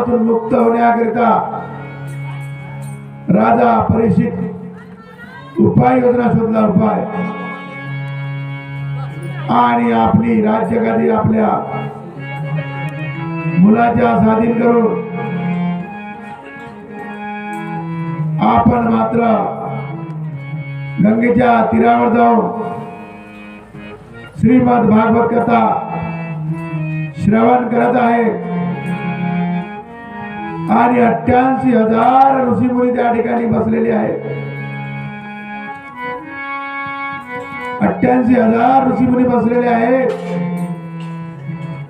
मुक्त होण्याकरिता राजा परीक्षित उपाययोजना शोधला उपाय आणि आपली राज्यगादी आपल्या मुलाच्या स्वाधीन करून आपण मात्र गंगेच्या तीरावर जाऊन श्रीमद भागवत कथा श्रवण करत आहे आणि 88,000 ऋषीमुनी त्या ठिकाणी बसलेले आहेत. 88,000 ऋषीमुनी बसलेले आहेत.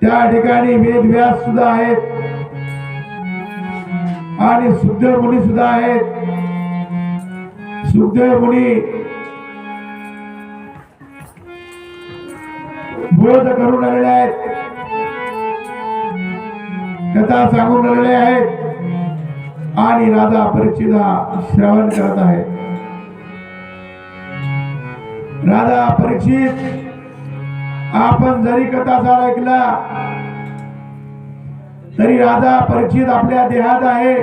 त्या ठिकाणी वेदव्यास सुद्धा आहेत आणि सुखदेव मुनी सुद्धा आहेत. सुखदेव मुनी बोध करून आलेले आहेत, कथा सांगून आलेले आहेत आणि राजा परीक्षित श्रवण करत आहे. राजा परीक्षित, आपण जरी कथा सार ऐकला तरी राजा परीक्षित आपल्या देहात आहे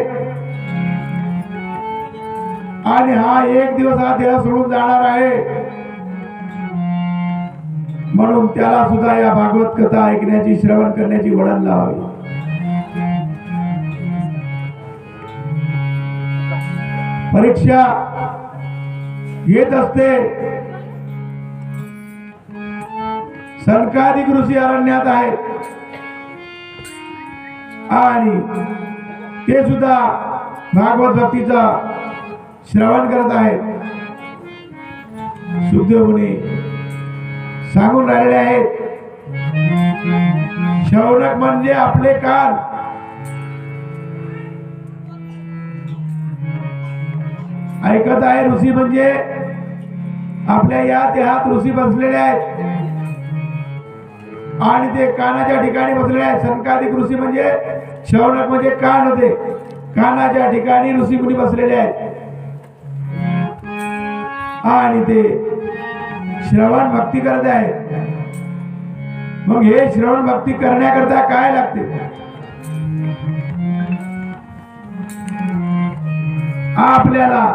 आणि हा एक दिवस हा देह सोडून जाणार आहे. म्हणून त्याला सुद्धा या भागवत कथा ऐकण्याची श्रवण करण्याची वळण लावावी. परीक्षा येत असते. सनकादिक ऋषी अरण्यात आहेत आणि ते सुद्धा भागवत भक्तीचा श्रवण करत आहेत. सुखदेव मुनी सांगून राहिले आहेत, शौनक म्हणजे आपले कान. ऐकत आहे ऋषी म्हणजे आपल्या या देहात ऋषी बसलेले आहेत आणि ते कानाच्या ठिकाणी बसलेले आहेत. सनकादिक ऋषी म्हणजे शौनक म्हणजे कान होते, कानाच्या ठिकाणी ऋषी मुनी बसलेले आहेत आणि ते श्रवण भक्ती करत आहेत. मग हे श्रवण भक्ती करण्याकरता काय लागते? आपल्याला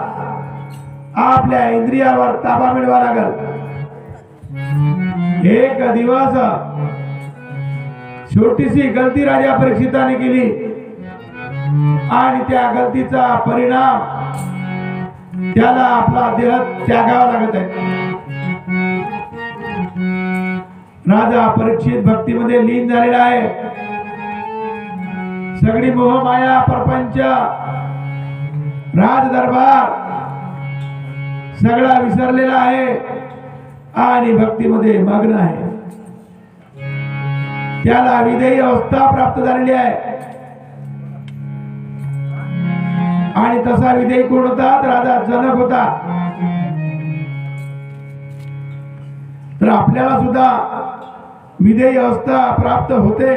आपल्या इंद्रियावर ताबा मिळवा लागल. एक दिवस छोटीशी गलती राजा परीक्षिताने केली आणि त्या गलतीचा परिणाम त्याला आपला देह त्यागावा लागत आहे. राजा परीक्षित भक्तीमध्ये लीन झालेला आहे. सगळी मोहमाया, प्रपंच, राज दरबार सगळा विसरलेला आहे आणि भक्तीमध्ये मग्न आहे. त्याला विधेयी अवस्था प्राप्त झालेली आहे आणि तसा विधेयी कोण होता? राजा जनक होता. तर आपल्याला सुद्धा विधेयी अवस्था प्राप्त होते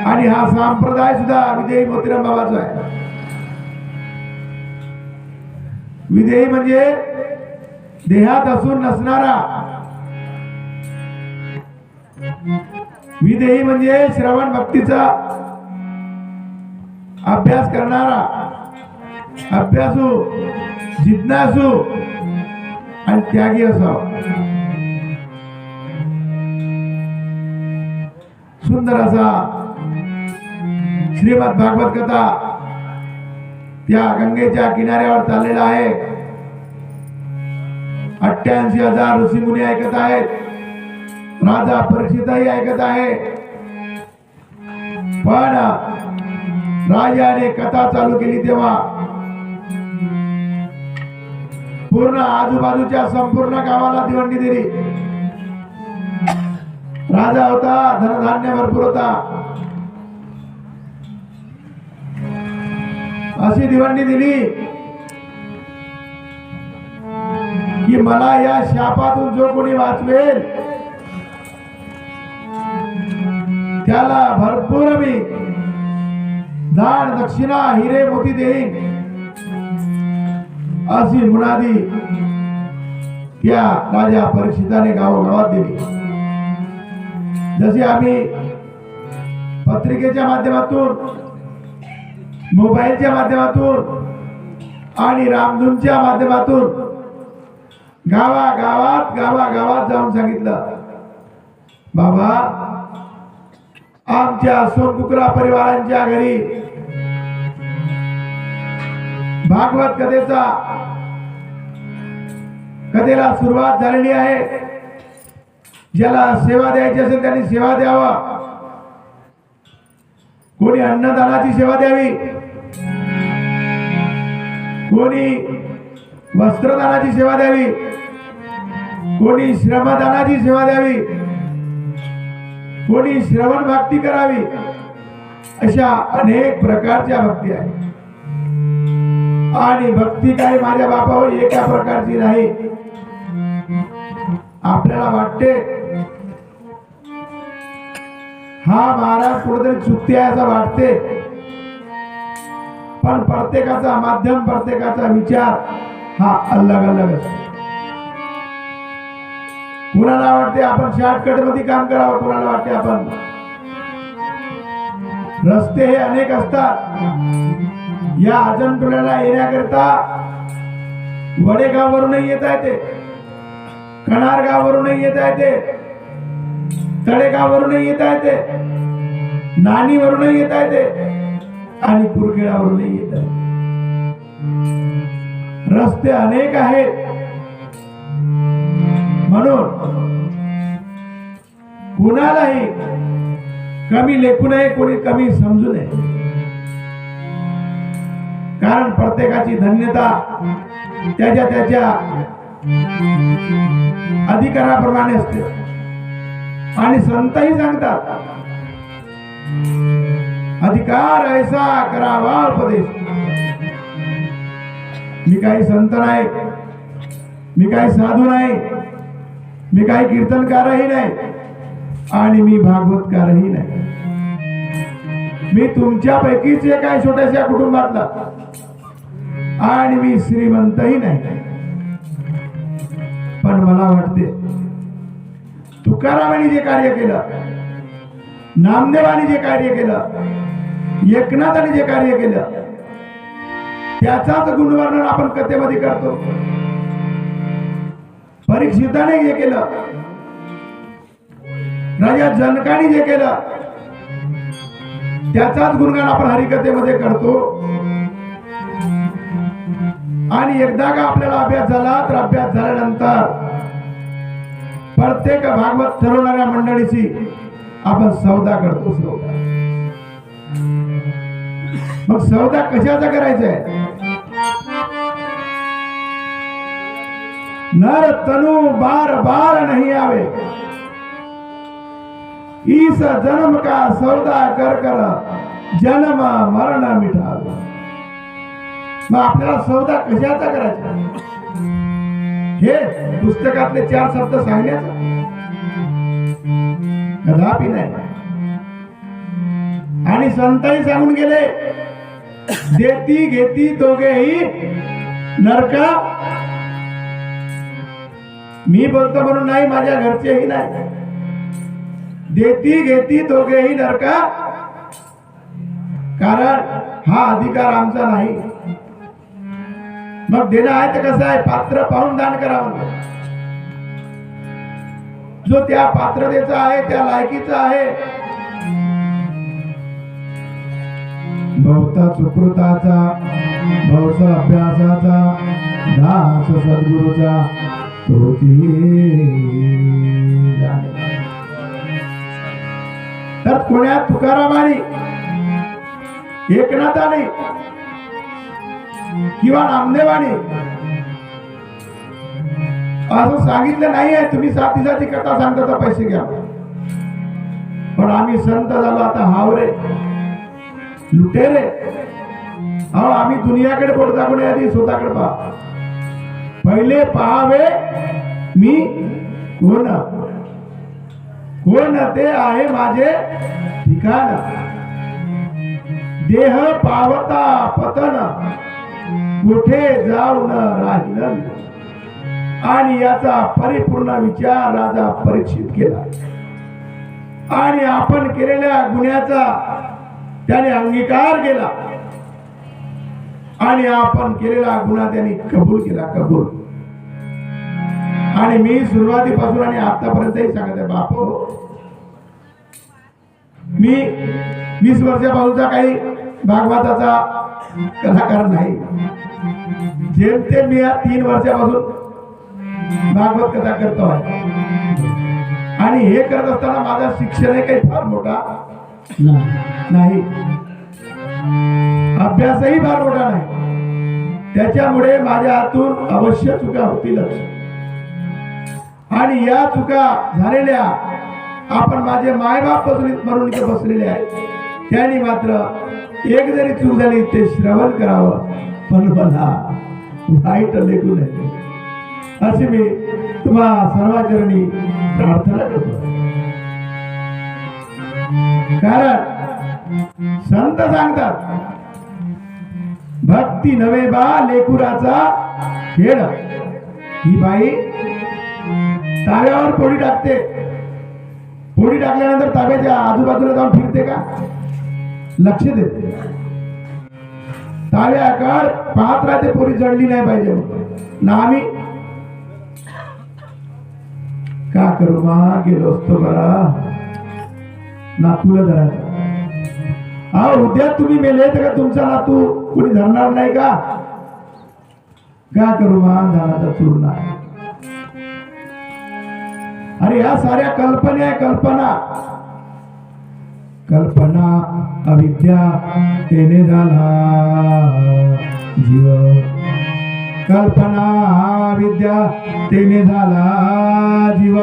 आणि हा संप्रदाय सुद्धा विधेयी मोतीराम बाबाचा आहे. विधेयी म्हणजे देहात असून नसणारा. विधेयी म्हणजे श्रवण भक्तीचा अभ्यास करणारा, अभ्यासू, जिज्ञासू आणि त्यागी असावा. सुंदर असा श्रीमद भागवत कथा त्या गंगेच्या किनाऱ्यावर चाललेला आहे. 88,000 ऋषी मुनी ऐकत आहेत. राजा परीक्षितही ऐकत आहे. पण राजाने कथा चालू केली तेव्हा पूर्ण आजूबाजूच्या संपूर्ण गावाला दिवंडी दिली. राजा होता, धनधान्य भरपूर होता. अशी दिवंडी दिली की मला या शापातून जो कोणी वाचवेल त्याला भरपूर मी दान दक्षिणा हिरे मोती देईन, अशी मुनादी त्या राजा परीक्षिताने गावोगावात दिली. जसे आम्ही पत्रिकेच्या माध्यमातून, मोबाईलच्या माध्यमातून आणि रामधूनच्या माध्यमातून गावागावात जाऊन सांगितलं, बाबा आमच्या सोनकुकरा परिवारांच्या घरी भागवत कथेला सुरुवात झालेली आहे. ज्याला सेवा द्यायची असेल त्यांनी सेवा द्यावा. कोणी अन्नदानाची सेवा द्यावी, कोणी वस्त्रदानाची सेवा द्यावी, कोणी श्रमदानाची सेवा द्यावी, कोणी श्रवण भक्ती करावी. अशा अनेक प्रकारच्या भक्ती आहेत. आणि भक्ती काही माझ्या बापावर एका प्रकारची नाही. आपल्याला वाटते हा महाराज कुठेतरी चुकते असं वाटते, पण प्रत्येकाचा माध्यम, प्रत्येकाचा विचार हा अलग अलग असतो. कुणाला वाटते आपण शॉर्टकट मध्ये काम करावं, कुणाला वाटते आपण रस्ते हे अनेक असतात. या अजंठोल्याला येण्याकरिता वडेगाववरूनही येता येते, कणारगाववरूनही येता येते, तळेगाववरूनही येता येते, नाणीवरूनही येता येते आणि कुरखेडावरूनही येता येते. रस्ते अनेक आहेत. म्हणून कुणालाही कमी लेखू नये, कोणी कमी समजू नये. कारण प्रत्येकाची धन्यता त्याच्या त्याच्या अधिकाराप्रमाणे असते. आणि संतही सांगतात, अधिकार ऐसा करावा उपदेश. मी काही संत नाही, मी काही साधू नाही, मी काही कीर्तनकारही नाही आणि मी भागवतकारही नाही. मी तुमच्यापैकीच एक आहे, छोट्याशा कुटुंबातला, आणि मी श्रीमंतही नाही. पण मला वाटते तुकारामांनी जे कार्य केलं, नामदेवानी जे कार्य केलं, एकनाथाने जे कार्य केलं, त्याचाच गुणवर्णन आपण कथेमध्ये करतो. परीक्षिताने जे केलं, राजा जनकाने जे केलं, त्याचाच गुणगान आपण हरिकथेमध्ये करतो. आणि एकदा का आपल्याला अभ्यास झाला, तर अभ्यास झाल्यानंतर प्रत्येक भागवत ठरवणाऱ्या मंडळीची आपण सौदा करतो. सौदा, मग सौदा कशाचा करायचा आहे? नर तनु बार बार नहीं आवे, ईस जन्म का सौदा कर कर जन्म मरण मिटावे. मग आपल्याला सौदा कशाचा करायचा? हे पुस्तकातले 4 शब्द सांगण्याचा कदापि नाही. आणि संतही सांगून गेले, देती घेती दोघेही नरका. मी बोलतो म्हणून नाही, माझ्या घरचेही नाही. देती घेती दोघेही नरका. कारण हा अधिकार आमचा नाही. मग देणं आहे तर कसं आहे? पात्र पाहून दान करावं. जो त्या पात्रतेचा आहे, त्या लायकीचा आहे, भवता सुकृताचा, भवसा अभ्यासाचा, दास सद्गुरूचा, तर कोण्या तुकारामाने, एकनाथाने किंवा नामदेवाने असं सांगितलं नाही आहे, तुम्ही साथीसाठी कथा सांगता तर पैसे घ्या. पण आम्ही संत झालो आता हावरे, लुटेरे. अहो, आम्ही दुनियाकडे बोट दाखवण्याआधी स्वतःकडे पहा. पहिले पहावे मी कोण, कोण ते आहे माझे ठिकाण. देह पावता पतन, कुठे जाऊन राहिलं. आणि याचा परिपूर्ण विचार राजा परीक्षित केला. आणि आपण केलेल्या गुन्ह्याचा त्याने अंगीकार केला आणि आपण केलेला गुन्हा त्यांनी कबूल केला, कबूल. आणि मी सुरुवातीपासून आणि आतापर्यंतही सांगत आहे, बापू मी 20 वर्षापासूनचा काही भागवताचा कलाकार नाही. जेमतेम मी या 3 वर्षापासून भागवत कथा करतो आहे. आणि हे करत असताना माझा शिक्षण काही फार मोठा नाही, अभ्यासही फार मोठा नाही. त्याच्यामुळे माझ्या हातून अवश्य चुका होतीलच. आणि या चुका झालेल्या आपण माझे मायबाप म्हणून इथे बसलेले आहेत, त्यांनी मात्र एक जरी चूक झाली ते श्रवण करावं, पण मला वाईट लेखू नये अशी मी तुम्हा सर्वांचरणी प्रार्थना करतो. कारण संत सांगतात, भक्ती नवे बा लेकुराचा खेळ. ही बाई ताब्यावर पोळी टाकते, पोळी टाकल्यानंतर ताब्याच्या आजूबाजूला जाऊन फिरते का? लक्ष देते. ताब्याकडे पाहत राहते, पोळी जळली नाही पाहिजे ना. आम्ही का करू मा, गेलो असतो बरा नातूला धरायचा. अहो उद्या तुम्ही मेले तर का तुमचा नातू कोणी धरणार नाही का? का करू मा धनाचा चूर्ण. अरे या साऱ्या कल्पना आहे, कल्पना. कल्पना अविद्या तेने झाला जीव, कल्पना विद्या तेने झाला जीव,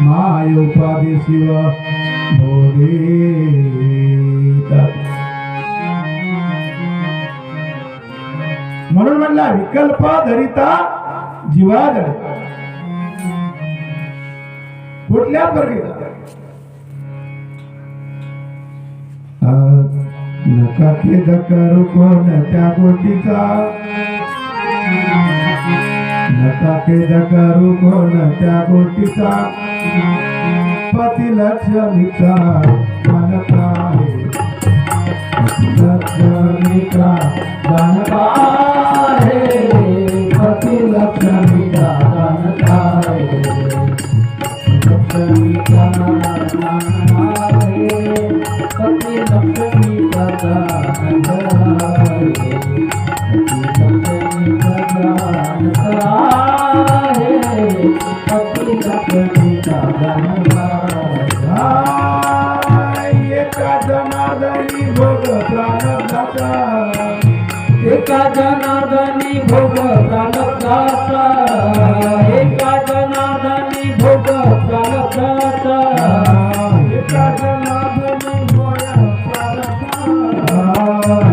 माय उपाधी शिव भोगे. म्हणून म्हणला विकल्प धरिता जीवा जडे. कुठल्याच वर्गीचा नका खेद करू कोणत्या गोष्टीचा, नका खेद करू कोणत्या गोष्टीचा, पती लक्ष्मीचा जाणता आहे, लक्ष्मीचा जाणता आहे, पती लक्ष्मीचा जाणता आहे, लक्ष्मीचा जाणता आहे, पती लक्ष्मीचा जाणता आहे, लक्ष्मीचा जाणता आहे, पती लक्ष्मीचा जाणता आहे. एका जनार्दनी भोग प्राणदाता, एका जनार्दनी भोग प्राणदाता, एका जनार्दनी भोग प्राणदाता, एका जनार्दनी भोग प्राणदाता,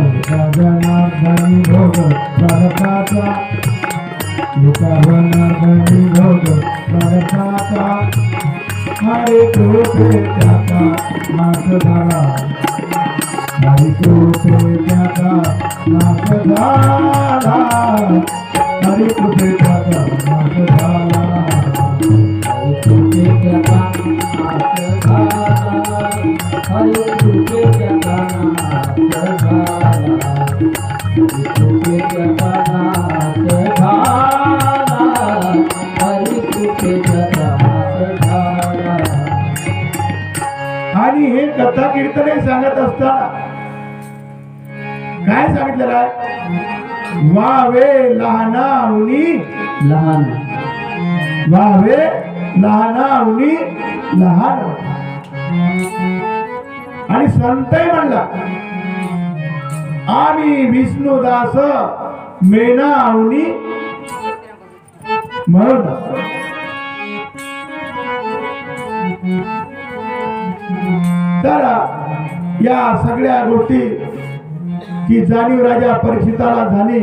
एका जनार्दनी भोग प्राणदाता, एका जनार्दनी भोग प्राणदाता. हरे कृपे त्याचा नाश झाला, हरे कृपे त्याचा नाश झाला, हरे कृपे त्याचा नाश झाला, हरे कृपे त्याचा नाश झाला, हरे कृपे त्याचा नाश झाला, हरे कृपे त्याचा नाश झाला, हरे कृपे त्याचा नाश झाला. आणि हे कथा कीर्तने सांगत असताना काय सांगितलेलं आहे? वावे लहानाहुनी लहान, वावे लहानाहुनी लहान. आणि संतही म्हणला, आम्ही विष्णुदास मेनाहुनी म्हणून. तर या सगळ्या गोष्टी की जाणीव राजा परीक्षिताला झाली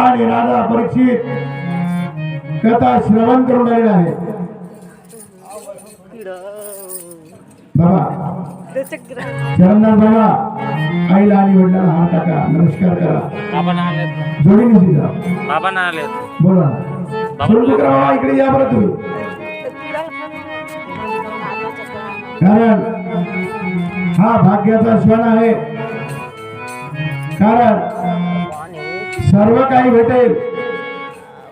आणि राजा परीक्षित कथा श्रवण करून आलेला आहे. बाबा चरणात बाबा, आईला आणि वडिलांना हात टाका, नमस्कार करा. जोडीने सीधा बाबा ना आले, बोला. सोडू करा बाबा, इकडे या बरं तुम्ही. कारण हा भाग्याचा क्षण आहे. कारण सर्व काही भेटेल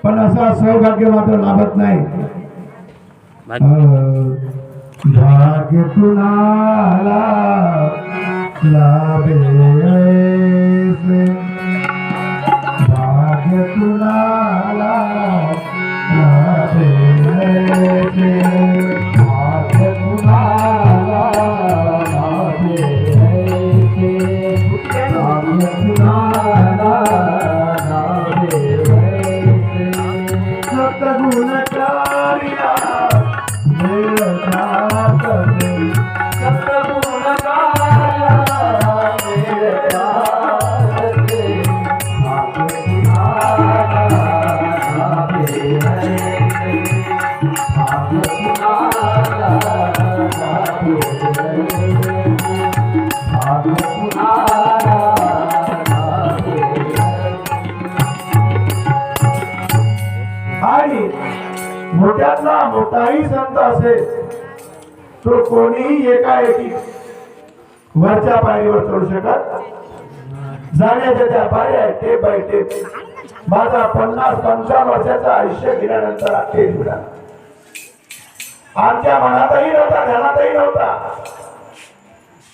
पण असा सौभाग्य मात्र लाभत नाही. भाग्य कुणाला लाभे ऐसे, भाग्य कुणाला लाभे ऐसे, भाग्य कुणाला लाभे ऐसे, भाग्य कुणाला लाभे ऐसे, सतगुण कार्या आणि मोठ्यातला मोठाही संत असेल तो कोणीही एकाएकी वरच्या पायरीवर चढू शकत. जाण्याच्या त्या पायऱ्या टेप बाय टेप. माझा 50-55 वर्षाचं आयुष्य गेल्यानंतर अखेर मिळाला. आमच्या मनातही नव्हता, ध्यानातही नव्हता,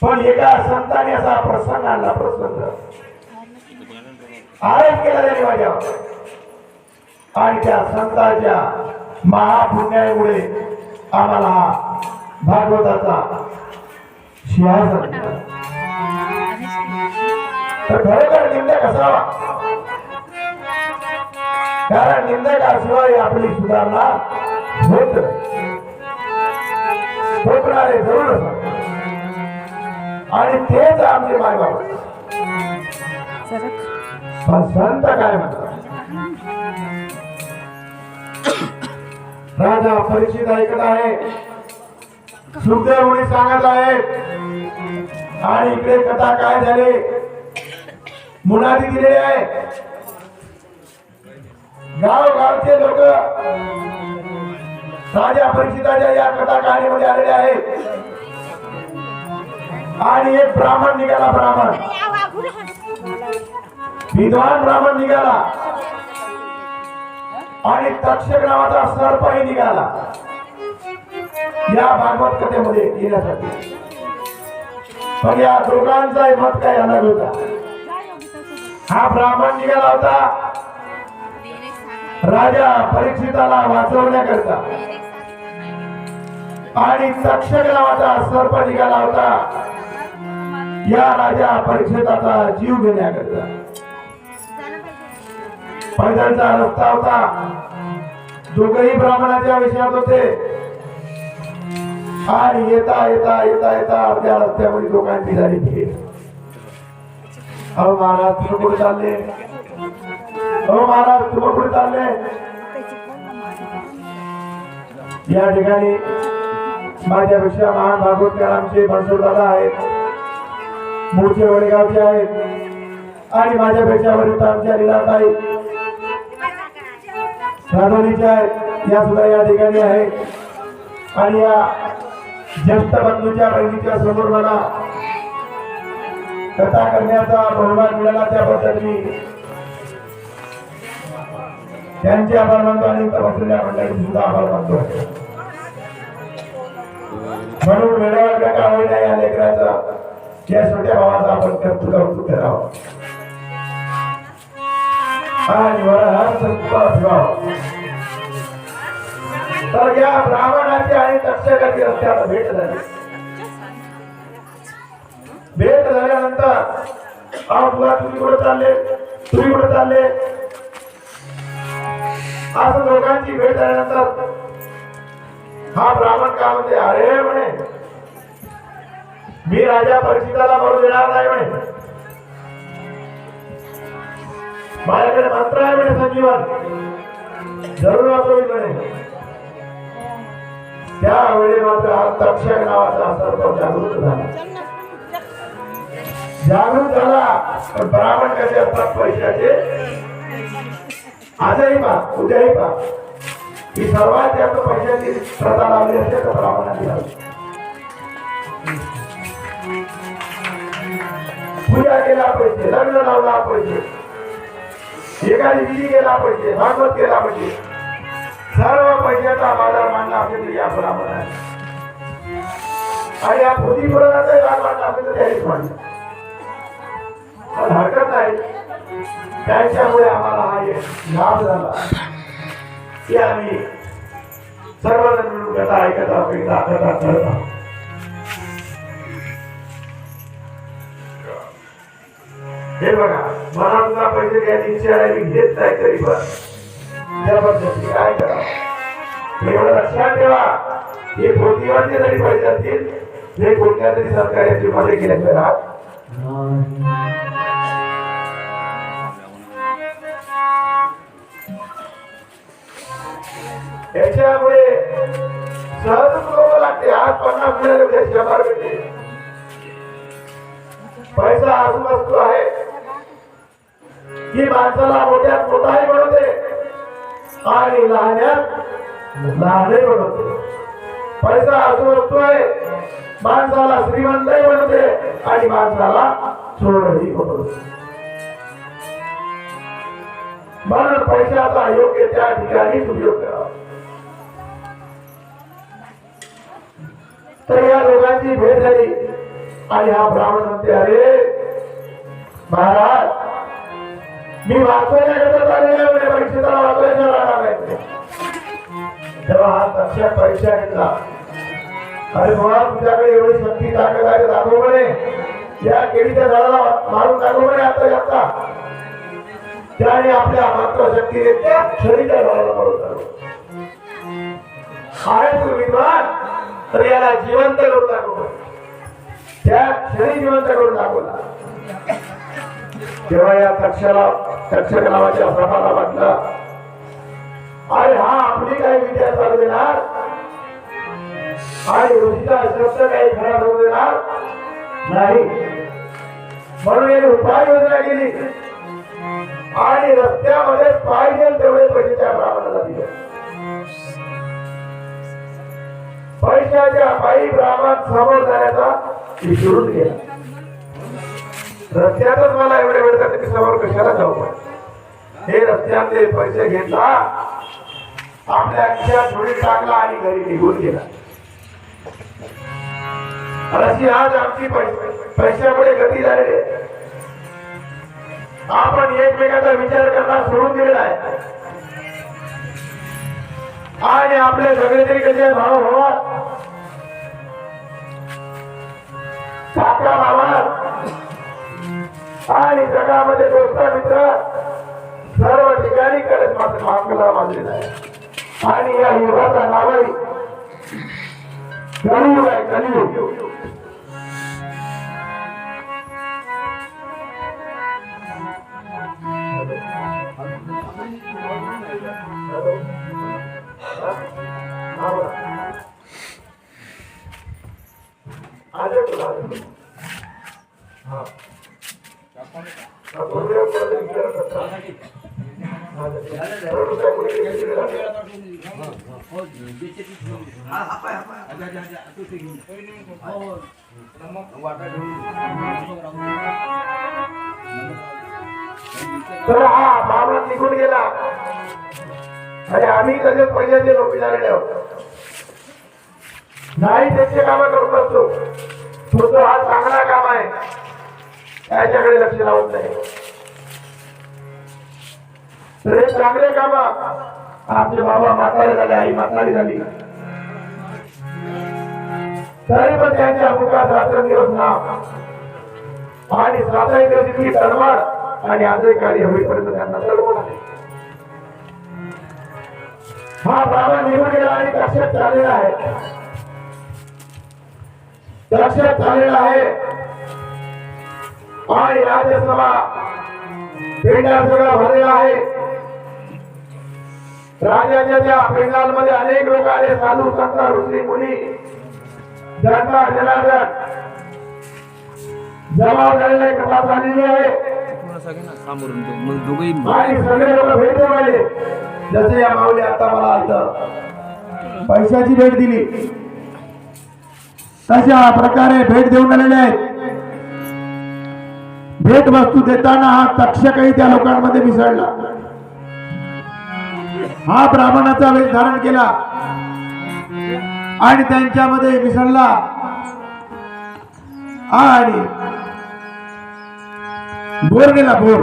पण एका संतांनी असा प्रसंग आणला. प्रसंग आरोप केला त्याने माझ्यावर आणि त्या संतांच्या महापुण्यामुळे आम्हाला हा भागवताचा सिंहासन. तर खरोखर निंदक असावा, कारण निंदकाशिवाय आपली सुधारणा होत होणारे जरूर असतात. आणि तेच आमचे मायबाप. पण संत काय म्हणतात? राजा परीक्षित ऐकत आहे, सुखदेव मुनी सांगत आहेत, आणि इकडे कथा काय झाली मुनादी दिलेली आहे. गावगावचे लोक राजा परीक्षिताच्या या कथा कहाणीमध्ये आलेले आहेत. आणि एक ब्राह्मण निघाला, ब्राह्मण विद्वान ब्राह्मण निघाला, आणि तक्षक नावाचा सर्पही निघाला या भागवत कथेमध्ये येण्यासाठी. पण या दोघांचा मत काही अलग होता. हा ब्राह्मण निघाला होता राजा परीक्षिताला वाचवण्याकरता, आणि तक्षक नावाचा सर्प निघाला होता या राजा परीक्षिताचा जीव घेण्याकरता. पैदलचा रस्ता होता. दोघही ब्राह्मणाच्या विषयात होते. आणि येता येता येता येता अर्ध्या रस्त्यामध्ये दोघांची झाली भेट. अहो महाराज तुम्ही कुठे चालले? अहो महाराज तुम्ही कुठे चालले? या ठिकाणी माझ्यापेक्षा महान भागवतकार आमचे बनसोडदादा आहेत, मूळचे वडगावचे आहेत, आणि माझ्यापेक्षा वरिष्ठ आमच्या लीलाताई राधवणीच्या आहेत, या सुद्धा या ठिकाणी आहेत. आणि या ज्येष्ठ बंधूच्या बहिणीच्या समोर मला कथा करण्याचा बहुमान मिळाला, त्याबद्दल मी त्यांचे आभार मानतो आणि बसलेल्या मंडळींचे सुद्धा आभार मानतो. म्हणून वेळेवर का होईना या लेकराचं, या छोट्या भावाचा आपण कौतुक करावं आणि वरहार संत ठेवावं. तर या ब्राह्मणाची आणि तक्षकाची रस्त्याला भेट झाली. भेट झाल्यानंतर अहो तुला तुम्ही कुठे चालले, तुम्ही कुठे चालले, असं लोकांची भेट झाल्यानंतर हा ब्राह्मण काय म्हणते, अरे म्हणे मी राजा परीक्षिताला मरू देणार नाही म्हणे, माझ्याकडे मंत्र आहे म्हणे संजीवन, जरूर वाचवी म्हणे. त्यावेळी मात्र हा तक्षक नावाचा सर्प जागृत झाला. जागृत झाला. पण ब्राह्मण कसे असतात पैशाचे, आजही पहा उद्याही पहा, ही सर्वात जास्त पैशाची प्रथा लावली असते तर ब्राह्मणाची लावली. पूजा केला पाहिजे, लग्न लावला पाहिजे, एखादी विधी केला पाहिजे, भागवत केला पाहिजे, सर्व पैशाचा बाजार मांडला असेल तर या बरोबर आहे. आणि या पोथीपुराणाचा लाभ मांडला असेल तर त्याहीच मांडला, पण हरकत नाही. त्यांच्यामुळे आम्हाला हा एक लाभ झाला की आम्ही सर्वजण मिळून कथा ऐकत आहोत, कथा करत आहोत. हे बघा, मला तुला पैसे घ्यायची इच्छा आहे, मी घेत नाही तरी पण जबरदस्ती काय करावं. एवढं लक्षात ठेवा, हे पोथीवरचे जरी पैसे असतील, हे कोणत्या तरी सरकारी मध्ये गेल्याशिवाय राहत. याच्यामुळे सहज पुरवावं लागते. आज 50 मिळाले, उद्या 100 भेटते. पैसा अशी वस्तू आहे की माणसाला मोठ्यात मोठाही बनवते आणि लहान्यात लहानही बनवते. पैसा अशी वस्तू आहे, माणसाला श्रीमंतही बनवते आणि माणसाला चोरही बनवते. म्हणून पैशाचा योग्य त्या ठिकाणी उपयोग करावा. तर या लोकांची भेट झाली आणि हा ब्राह्मण म्हणते, अरे महाराज, मी वाचवण्याकरता आलेला म्हणजे परीक्षेला वाचवायच्या राहणार नाही. तेव्हा हा लक्षात परीक्षा घेतला. अरे बाबा, तुझ्याकडे एवढी शक्ती ताकद आहे, दाखव म्हणे. या केळीच्या झाडाला मारून दाखव म्हणे आता आता. त्याने आपल्या मात्र शक्तीने त्या शरीराच्या झाडाला मारून दाखव. आहे तू विद्वान, तर याला जिवंत करून दाखव. त्या क्षणी जिवंत करून दाखवला. तेव्हा या तक्षक नावाच्या सभाला वाटलं, अरे हा आपली काही विद्या चालू देणार आणि ऋषीचा शब्द काही खरा होऊ देणार नाही. म्हणून याने उपाययोजना केली आणि रस्त्यामध्ये पाहिजे तेवढे पैसे त्या ब्राह्मणाला दिले. पैशाच्या पायी ब्राह्मण समोर जाण्याचा विसरून गेला. रस्त्यातच मला एवढे वेळ जाते की समोर कशाला जाऊ पण. हे रस्त्यातले पैसे घेतला, आपल्या खिशात थोडी टाकला आणि घरी निघून गेला. अशी आज आमची पैशामुळे गती झालेली आहे. आपण एकमेकाचा विचार करणार सोडून दिलेला आहे आणि आपले सगळे तरी कसे भाव हवा, काका मामा आणि जगामध्ये दोस्त मित्र सर्व ठिकाणी करत मात्र मागला मानलेला आहे. आणि या युगाचा नावही कलियुग आहे, कलियुग. तर हा बाबा निघून गेला आणि आम्ही तसेच पैशाचे लोक झालेले आहोत. नाही त्याचे काम करून बसतो. तुझं हा चांगला काम आहे, त्याच्याकडे लक्ष लावत नाही. तर हे चांगले काम आमचे बाबा म्हातारे झाले, आई म्हातारी झाली, तरी पण त्यांच्या मुखात रात्रंदिवस नाव आणि सातही दिवशी तडमड आणि आजही कार्य होईपर्यंत त्यांना तडमड आहे. हा बाबा निघून गेला आणि लक्षात चाललेला आहे, लक्षात चाललेला आहे. आणि राज्यसभा पेंडाल सगळा भरलेला आहे. राज्याच्या त्या पेंडालमध्ये अनेक लोक आले, साधू संत ऋषी मुनी जनता जनार्दन जमा झालेला कथा झालेली आहे. आणि सगळे लोक भेटले पाहिजे. जसे या माऊली आता मला इथं पैशाची भेट दिली तशा प्रकारे भेट देऊन आलेले आहेत. भेट वस्तू देताना हा तक्षकही त्या लोकांमध्ये मिसळला. हा ब्राह्मणाचा वेश धारण केला आणि त्यांच्यामध्ये मिसळला आणि बोर गेला. बोर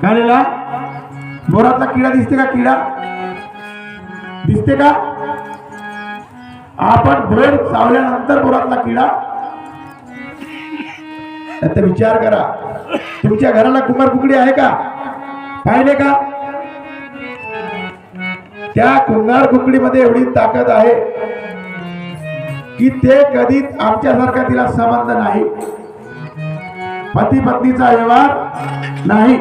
घालेला. बोरातला किडा दिसते का? किडा दिसते का? आपण बोर चावल्यानंतर बोरातला किडा. आता विचार करा, तुमच्या घराला कुमार कुकडी आहे का? पाहिले का? त्या कुंभार कुकडीमध्ये एवढी ताकद आहे की ते कधीच आमच्यासारखा तिला संबंध नाही, पती पत्नीचा व्यवहार नाही.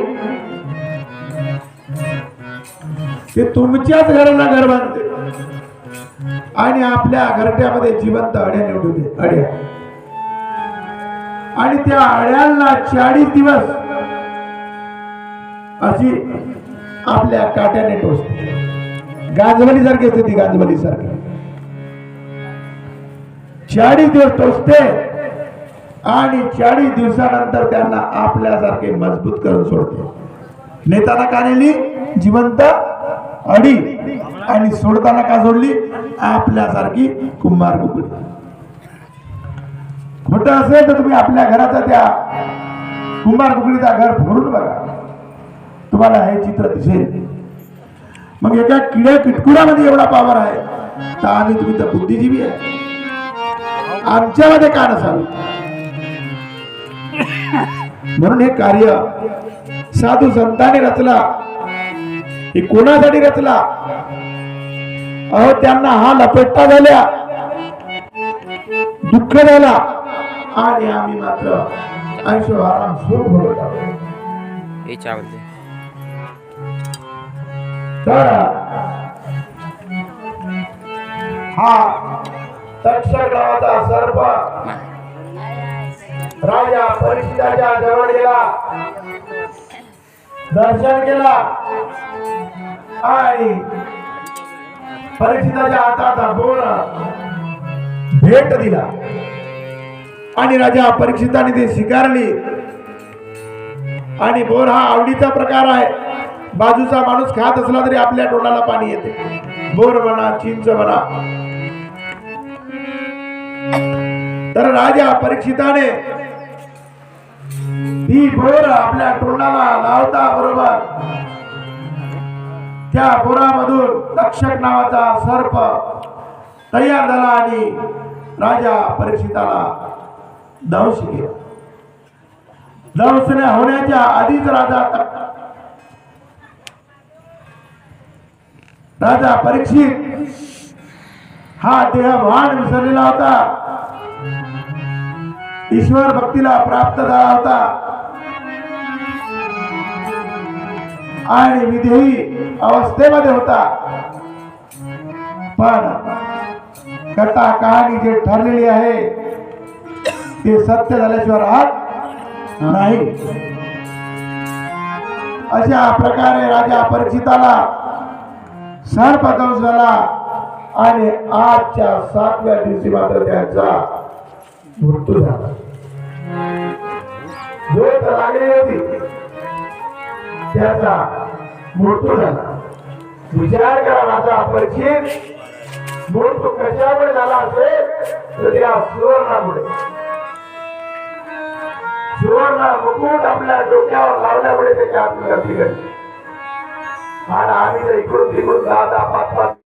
ते तुमच्याच घराला घर बांधते आणि आपल्या घरट्यामध्ये जिवंत अड्या निवडून अड्या. आणि त्या अड्याला 40 दिवस अशी आपल्या काट्याने टोचते. गांजवली सारखी असते ती, गांजवली सारखी 40 दिवस टोचते आणि 40 दिवसानंतर त्यांना आपल्यासारखे मजबूत करून सोडते. नेताना का नेली? जिवंत अडी. आणि सोडताना का सोडली? आपल्यासारखी कुंभार कुकडी. खोटं असेल तर तुम्ही आपल्या घराचा त्या कुंभार कुकडीचा घर फोडून बघा, तुम्हाला हे चित्र दिसेल. मग एका किड्या किटकुडामध्ये एवढा पावर आहे तर आम्ही तुम्ही तर बुद्धिजीवी आहे, आमच्यामध्ये का नसावी? म्हणून हे कार्य साधू संतांनी रचला. हे कोणासाठी रचला? अहो त्यांना हा लपेटा झाल्या, दुःख झाला आणि आम्ही मात्र ऐशो आराम सुख भोगत आहोत. तर हा तक्षक नावाचा सर्प राजा परीक्षिताच्या जवळ गेला, दर्शन केला आणि परीक्षिताच्या हाताचा बोर भेट दिला आणि राजा परीक्षिताने ते स्वीकारली. आणि बोर हा आवडीचा प्रकार आहे. बाजूचा माणूस खात असला तरी आपल्या तोंडाला पाणी येते. बोर म्हणा, चिंच म्हणा. तर राजा परीक्षिताने ती बोर आपल्या तोंडाला लावता बरोबर त्या बोरामधून तक्षक नावाचा सर्प तयार झाला आणि राजा परीक्षिताला दंश केला. दंशने होण्याच्या आधीच राजा परीक्षित हा देहभान विसरलेला होता, ईश्वर भक्तीला प्राप्त झाला होता आणि विधेयी अवस्थेमध्ये होता. पण कथा कहाणी जे ठरलेली आहे ते सत्य झाल्याशिवाय राहत नाही. अशा प्रकारे राजा परीक्षिताला सर्प दंश झाला आणि आजच्या 7व्या दिवशी मात्र त्याचा मृत्यू झाला. झोप लागली होती त्याचा मृत्यू झाला. विचार करा, राजा परीक्षित मृत्यू कशामुळे झाला असेल तर त्या सुवर्णामुळे. सुवर्ण मुकुट आपल्या डोक्यावर लावल्यामुळे त्याची आत्महत्या बिघडली. आणि आम्ही तर इकडून तिकडून 10-10, 5-5